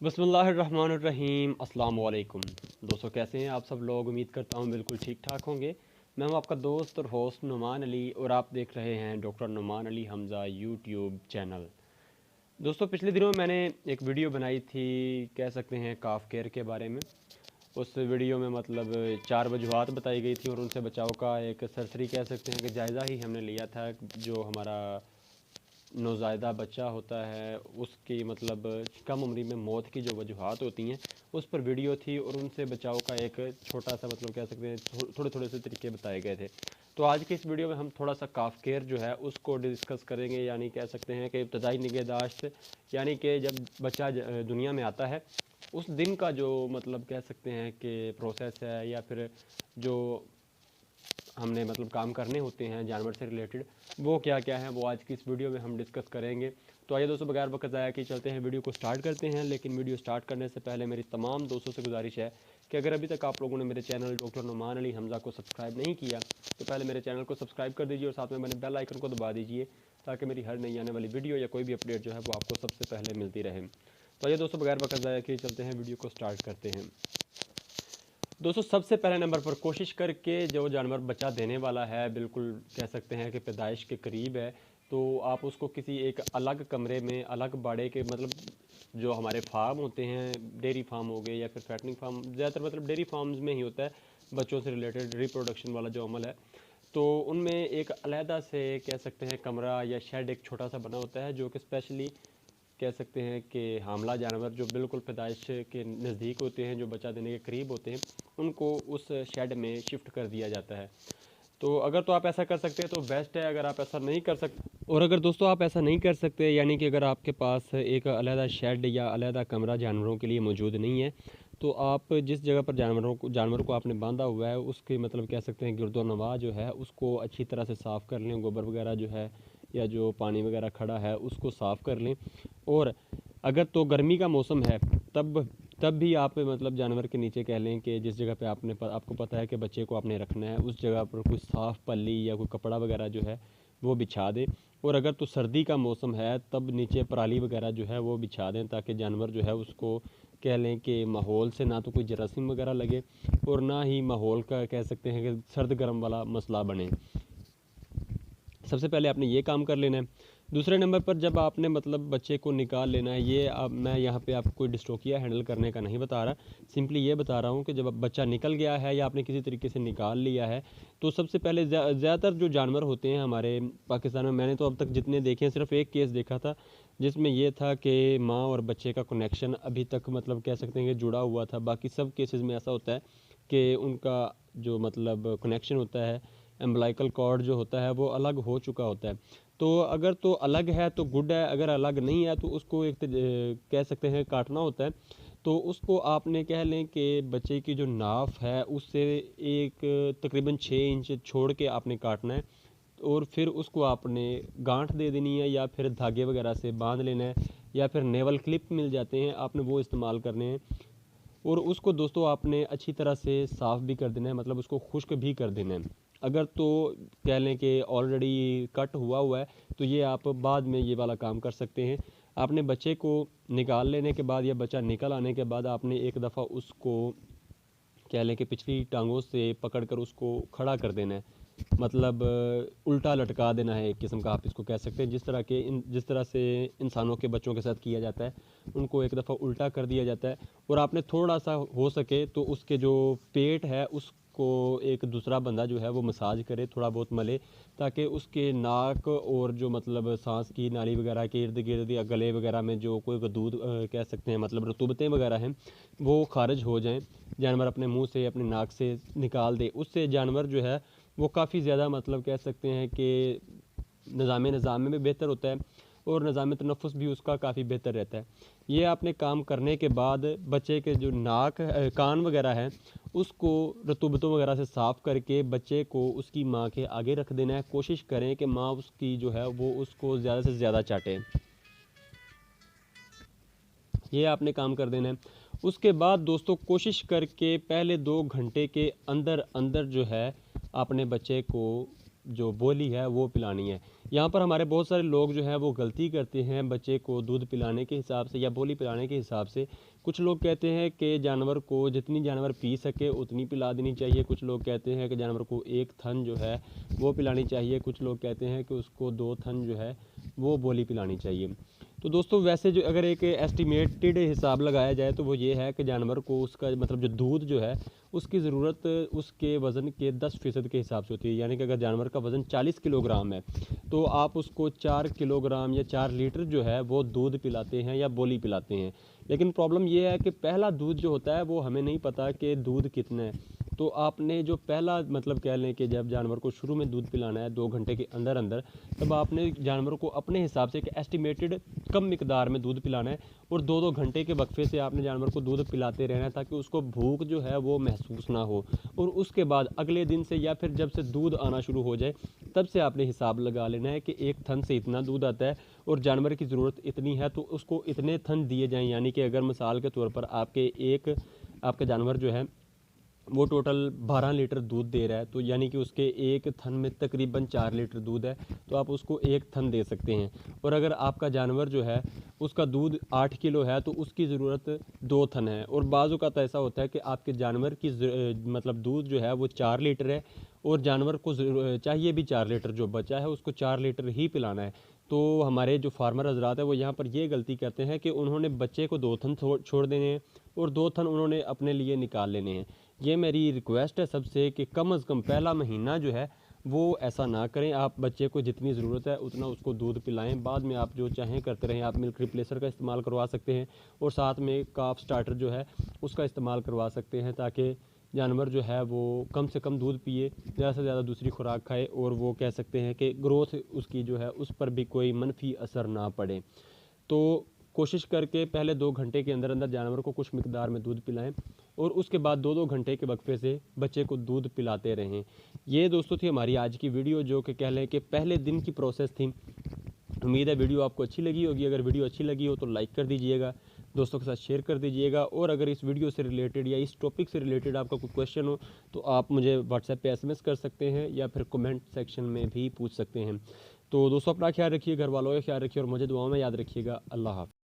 बिस्मिल्लाहिर्रहमानिर्रहीम अस्सलाम वालेकुम। दोस्तों कैसे हैं आप सब लोग। उम्मीद करता हूँ बिल्कुल ठीक ठाक होंगे। मैं हूँ आपका दोस्त और होस्ट नुमान अली और आप देख रहे हैं doctor Numan Ali Hamza YouTube channel. दोस्तों पिछले दिनों मैंने एक वीडियो बनाई थी, कह सकते हैं काफ केयर के बारे में। उस वीडियो में मतलब 4 वजूहात बताई गई थी और उनसे बचाव का एक सरसरी कह सकते हैं कि जायज़ा ही हमने लिया था। जो हमारा नौज़ायदा बच्चा होता है उसकी मतलब कम उम्री में मौत की जो वजूहात होती हैं उस पर वीडियो थी और उनसे बचाव का एक छोटा सा मतलब कह सकते हैं थोड़े थोड़े से तरीके बताए गए थे। तो आज की इस वीडियो में हम थोड़ा सा काफ केयर जो है उसको डिस्कस करेंगे, यानी कह सकते हैं कि इब्तदाई निगहदाश्त, यानी कि जब बच्चा दुनिया में आता है उस दिन का जो मतलब कह सकते हैं कि प्रोसेस है या फिर जो हमने मतलब काम करने होते हैं जानवर से रिलेटेड, वो क्या क्या है वो आज की इस वीडियो में हम डिस्कस करेंगे। तो आइए दोस्तों बगैर वक्त ज़ाया कि चलते हैं वीडियो को स्टार्ट करते हैं। लेकिन वीडियो स्टार्ट करने से पहले मेरी तमाम दोस्तों से गुजारिश है कि अगर अभी तक आप लोगों ने मेरे चैनल डॉक्टर नुमान अली हमज़ा को सब्सक्राइब नहीं किया तो पहले मेरे चैनल को सब्सक्राइब कर दीजिए और साथ में मैंने बेल आइकन को दबा दीजिए ताकि मेरी हर नई आने वाली वीडियो या कोई भी अपडेट जो है वो आपको सबसे पहले मिलती रहे। तो आइए दोस्तों बगैर वक्त ज़ाया कि चलते हैं वीडियो को स्टार्ट करते हैं। दोस्तों सबसे पहले नंबर पर कोशिश करके जो जानवर बच्चा देने वाला है, बिल्कुल कह सकते हैं कि पैदाइश के करीब है, तो आप उसको किसी एक अलग कमरे में अलग बाड़े के मतलब जो हमारे फार्म होते हैं, डेयरी फार्म हो गए या फिर फैटनिंग फार्म, ज़्यादातर मतलब डेयरी फार्म्स में ही होता है बच्चों से रिलेटेड रिप्रोडक्शन वाला जो अमल है, तो उनमें एक अलहदा से कह सकते हैं कमरा या शेड एक छोटा सा बना होता है जो कि स्पेशली कह सकते हैं कि हामला जानवर जो बिल्कुल पैदाइश के नज़दीक होते हैं, जो बच्चा देने के करीब होते हैं, उनको उस शेड में शिफ्ट कर दिया जाता है। तो अगर तो आप ऐसा कर सकते हैं तो बेस्ट है। अगर आप ऐसा नहीं कर सकते और अगर दोस्तों आप ऐसा नहीं कर सकते, यानी कि अगर आपके पास एक अलहदा शेड या अलहदा कमरा जानवरों के लिए मौजूद नहीं है, तो आप जिस जगह पर जानवरों को आपने बांधा हुआ है उसके मतलब कह सकते हैं गिरदोनवा जो है उसको अच्छी तरह से साफ़ कर लें। गोबर वगैरह जो है या जो पानी वगैरह खड़ा है उसको साफ़ कर लें। और अगर तो गर्मी का मौसम है तब तब भी आप मतलब जानवर के नीचे कह लें कि जिस जगह पे आपको पता है कि बच्चे को आपने रखना है उस जगह पर कोई साफ़ पल्ली या कोई कपड़ा वगैरह जो है वो बिछा दें। और अगर तो सर्दी का मौसम है तब नीचे पराली वगैरह जो है वो बिछा दें ताकि जानवर जो है उसको कह लें कि माहौल से ना तो कोई जरासीम वगैरह लगे और ना ही माहौल का कह सकते हैं कि सर्द गर्म वाला मसला बने। सबसे पहले आपने ये काम कर लेना है। दूसरे नंबर पर जब आपने मतलब बच्चे को निकाल लेना है, ये अब मैं यहाँ पे आपको कोई डिस्ट्रोकिया हैंडल करने का नहीं बता रहा, सिंपली ये बता रहा हूँ कि जब अब बच्चा निकल गया है या आपने किसी तरीके से निकाल लिया है तो सबसे पहले ज़्यादातर जो जानवर होते हैं हमारे पाकिस्तान में, मैंने तो अब तक जितने देखे हैं सिर्फ एक केस देखा था जिसमें ये था कि माँ और बच्चे का कनेक्शन अभी तक मतलब कह सकते हैं कि जुड़ा हुआ था। बाकी सब केसेस में ऐसा होता है कि उनका जो मतलब कनेक्शन होता है, एम्बलाइकल कॉर्ड जो होता है वो अलग हो चुका होता है। तो अगर तो अलग है तो गुड है, अगर अलग नहीं है तो उसको एक कह सकते हैं काटना होता है। तो उसको आपने कह लें कि बच्चे की जो नाफ है उससे एक तकरीबन 6 इंच छोड़ के आपने काटना है और फिर उसको आपने गांठ दे देनी है या फिर धागे वगैरह से बांध लेना है या फिर नेवल क्लिप मिल जाते हैं, आपने वो इस्तेमाल करने हैं। और उसको दोस्तों आपने अच्छी तरह से साफ़ भी कर देना है, मतलब उसको खुश्क भी कर देना है। अगर तो कह लें कि ऑलरेडी कट हुआ है तो ये आप बाद में ये वाला काम कर सकते हैं। आपने बच्चे को निकाल लेने के बाद या बच्चा निकल आने के बाद आपने एक दफ़ा उसको कह लें कि पिछली टांगों से पकड़कर उसको खड़ा कर देना है, मतलब उल्टा लटका देना है एक किस्म का आप इसको कह सकते हैं। जिस तरह से इंसानों के बच्चों के साथ किया जाता है उनको एक दफ़ा उल्टा कर दिया जाता है। और आपने थोड़ा सा हो सके तो उसके जो पेट है उसको एक दूसरा बंदा जो है वो मसाज करे, थोड़ा बहुत मले, ताकि उसके नाक और जो मतलब सांस की नाली वगैरह के इर्द गिर्द या गले वगैरह में जो कोई दूध कह सकते हैं मतलब रतूबतें वगैरह हैं वो खारिज हो जाएं, जानवर अपने मुंह से अपनी नाक से निकाल दे। उससे जानवर जो है वो काफ़ी ज़्यादा मतलब कह सकते हैं कि निज़ाम में भी बेहतर होता है और निज़ाम तनफ़ुस भी उसका काफ़ी बेहतर रहता है। ये आपने काम करने के बाद बच्चे के जो नाक कान वगैरह है उसको रतूबतों वगैरह से साफ़ करके बच्चे को उसकी माँ के आगे रख देना है। कोशिश करें कि माँ उसकी जो है वो उसको ज़्यादा से ज़्यादा चाटे, ये आपने काम कर देना है। उसके बाद दोस्तों कोशिश करके पहले 2 घंटे के अंदर अंदर जो है आपने बच्चे को जो बोली है वो पिलानी है। यहाँ पर हमारे बहुत सारे लोग जो है वो गलती करते हैं बच्चे को दूध पिलाने के हिसाब से या बोली पिलाने के हिसाब से। कुछ लोग कहते हैं कि जानवर को जितनी जानवर पी सके उतनी पिला देनी चाहिए। कुछ लोग कहते हैं कि जानवर को एक थन जो है वो पिलानी चाहिए। कुछ लोग कहते हैं कि उसको 2 थन जो है वो बोली पिलानी चाहिए। तो दोस्तों वैसे जो अगर एक एस्टिमेटेड हिसाब लगाया जाए तो वो ये है कि जानवर को उसका मतलब जो दूध जो है उसकी ज़रूरत उसके वज़न के 10% के हिसाब से होती है। यानी कि अगर जानवर का वज़न 40 किलोग्राम है तो आप उसको 4 किलोग्राम या 4 लीटर जो है वो दूध पिलाते हैं या बोली पिलाते हैं। लेकिन प्रॉब्लम ये है कि पहला दूध जो होता है वो हमें नहीं पता कि दूध कितना है। तो आपने जो पहला मतलब कह लें कि जब जानवर को शुरू में दूध पिलाना है 2 घंटे के अंदर अंदर, तब आपने जानवर को अपने हिसाब से एक एस्टिमेटेड कम मिकदार में दूध पिलाना है और 2-2 घंटे के वक्फे से आपने जानवर को दूध पिलाते रहना है ताकि उसको भूख जो है वो महसूस ना हो। और उसके बाद अगले दिन से या फिर जब से दूध आना शुरू हो जाए तब से आपने हिसाब लगा लेना है कि एक थन से इतना दूध आता है और जानवर की ज़रूरत इतनी है तो उसको इतने थन दिए जाएँ। यानी कि अगर मिसाल के तौर पर आपका जानवर जो है वो टोटल 12 लीटर दूध दे रहा है तो यानी कि उसके एक थन में तकरीबन 4 लीटर दूध है तो आप उसको एक थन दे सकते हैं। और अगर आपका जानवर जो है उसका दूध 8 किलो है तो उसकी ज़रूरत 2 थन है। और बाज़ औक़ात ऐसा होता है कि आपके जानवर की मतलब दूध जो है वो 4 लीटर है और जानवर को चाहिए भी 4 लीटर, जो बचा है उसको 4 लीटर ही पिलाना है। तो हमारे जो फार्मर हजरात है वो यहाँ पर ये गलती करते हैं कि उन्होंने बच्चे को 2 थन छोड़ देने हैं और 2 थन उन्होंने अपने लिए निकाल लेने हैं। ये मेरी रिक्वेस्ट है सबसे कि कम से कम पहला महीना जो है वो ऐसा ना करें। आप बच्चे को जितनी ज़रूरत है उतना उसको दूध पिलाएं। बाद में आप जो चाहें करते रहें। आप मिल्क रिप्लेसर का इस्तेमाल करवा सकते हैं और साथ में काफ स्टार्टर जो है उसका इस्तेमाल करवा सकते हैं ताकि जानवर जो है वो कम से कम दूध पिए, ज़्यादा से ज़्यादा दूसरी खुराक खाए और वो कह सकते हैं कि ग्रोथ उसकी जो है उस पर भी कोई मनफी असर ना पड़े। तो कोशिश करके पहले 2 घंटे के अंदर अंदर जानवर को कुछ मिकदार में दूध पिलाएं और उसके बाद 2-2 घंटे के वक्फे से बच्चे को दूध पिलाते रहें। ये दोस्तों थी हमारी आज की वीडियो, जो कि कह लें कि पहले दिन की प्रोसेस थी। उम्मीद है वीडियो आपको अच्छी लगी होगी। अगर वीडियो अच्छी लगी हो तो लाइक कर दीजिएगा, दोस्तों के साथ शेयर कर दीजिएगा। और अगर इस वीडियो से रिलेटेड या इस टॉपिक से रिलेटेड आपका कोई क्वेश्चन हो तो आप मुझे व्हाट्सएप पे SMS कर सकते हैं या फिर कमेंट सेक्शन में भी पूछ सकते हैं। तो दोस्तों अपना ख्याल रखिए, घर वालों का ख्याल रखिए और मुझे दुआओं में याद रखिएगा। अल्लाह हाफ़िज़।